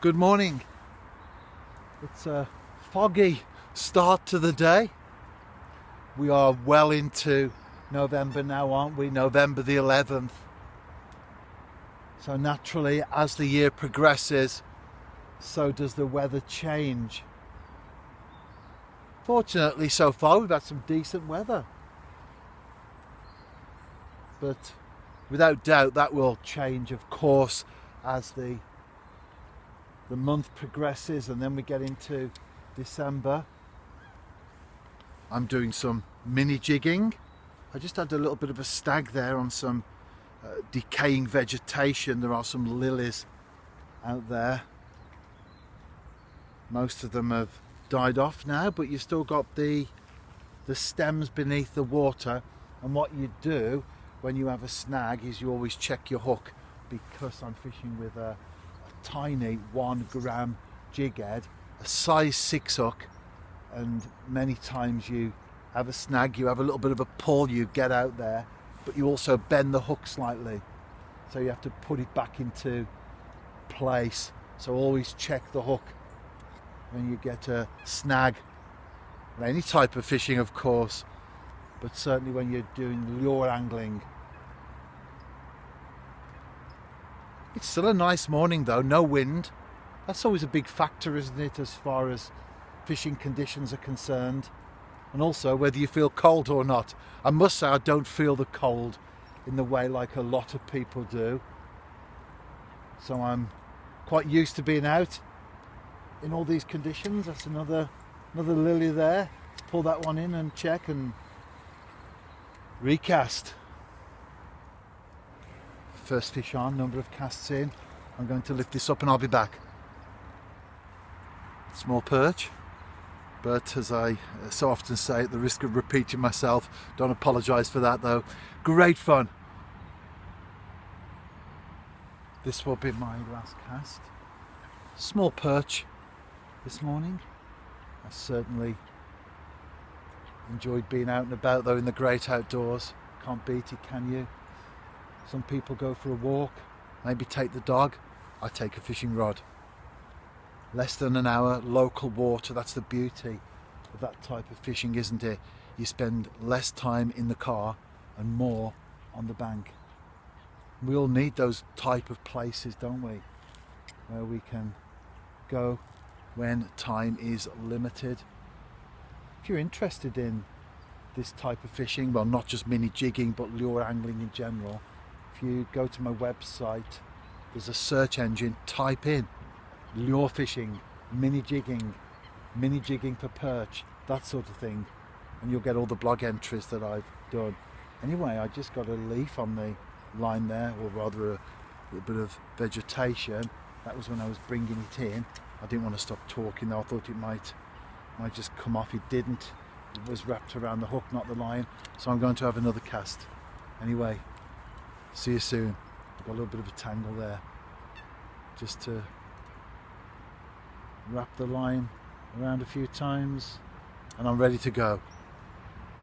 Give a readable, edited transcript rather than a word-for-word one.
Good morning. It's a foggy start to the day. We are well into November now, aren't we? November the 11th. So naturally, as the year progresses, so does the weather change. Fortunately, so far we've had some decent weather. But without doubt that will change, of course, as the month progresses and then we get into December. I'm doing some mini jigging. I just had a little bit of a snag there on some decaying vegetation. There are some lilies out there. Most of them have died off now, but you've still got the stems beneath the water. And what you do when you have a snag is you always check your hook, because I'm fishing with a tiny 1 gram jig head, a size 6 hook, and many times you have a snag, you have a little bit of a pull, you get out there, but you also bend the hook slightly, so you have to put it back into place. So always check the hook when you get a snag, any type of fishing of course, but certainly when you're doing lure angling. It's still a nice morning though, no wind. That's always a big factor, isn't it, as far as fishing conditions are concerned, and also whether you feel cold or not. I must say I don't feel the cold in the way like a lot of people do, so I'm quite used to being out in all these conditions. That's another lily there. Pull that one in and check and recast. First fish on, number of casts in. I'm going to lift this up and I'll be back. Small perch, but as I so often say, at the risk of repeating myself, don't apologise for that though. Great fun. This will be my last cast. Small perch this morning. I certainly enjoyed being out and about though in the great outdoors. Can't beat it, can you? Some people go for a walk, maybe take the dog. I take a fishing rod. Less than an hour, local water. That's the beauty of that type of fishing, isn't it? You spend less time in the car and more on the bank. We all need those type of places, don't we? Where we can go when time is limited. If you're interested in this type of fishing, well, not just mini jigging but lure angling in general, if you go to my website, there's a search engine, type in lure fishing, mini jigging for perch, that sort of thing, and you'll get all the blog entries that I've done. Anyway, I just got a leaf on the line there, or rather a little bit of vegetation. That was when I was bringing it in. I didn't want to stop talking though. I thought it might just come off. It didn't. It was wrapped around the hook, not the line. So I'm going to have another cast. Anyway, see you soon. I've got a little bit of a tangle there. Just to wrap the line around a few times and I'm ready to go.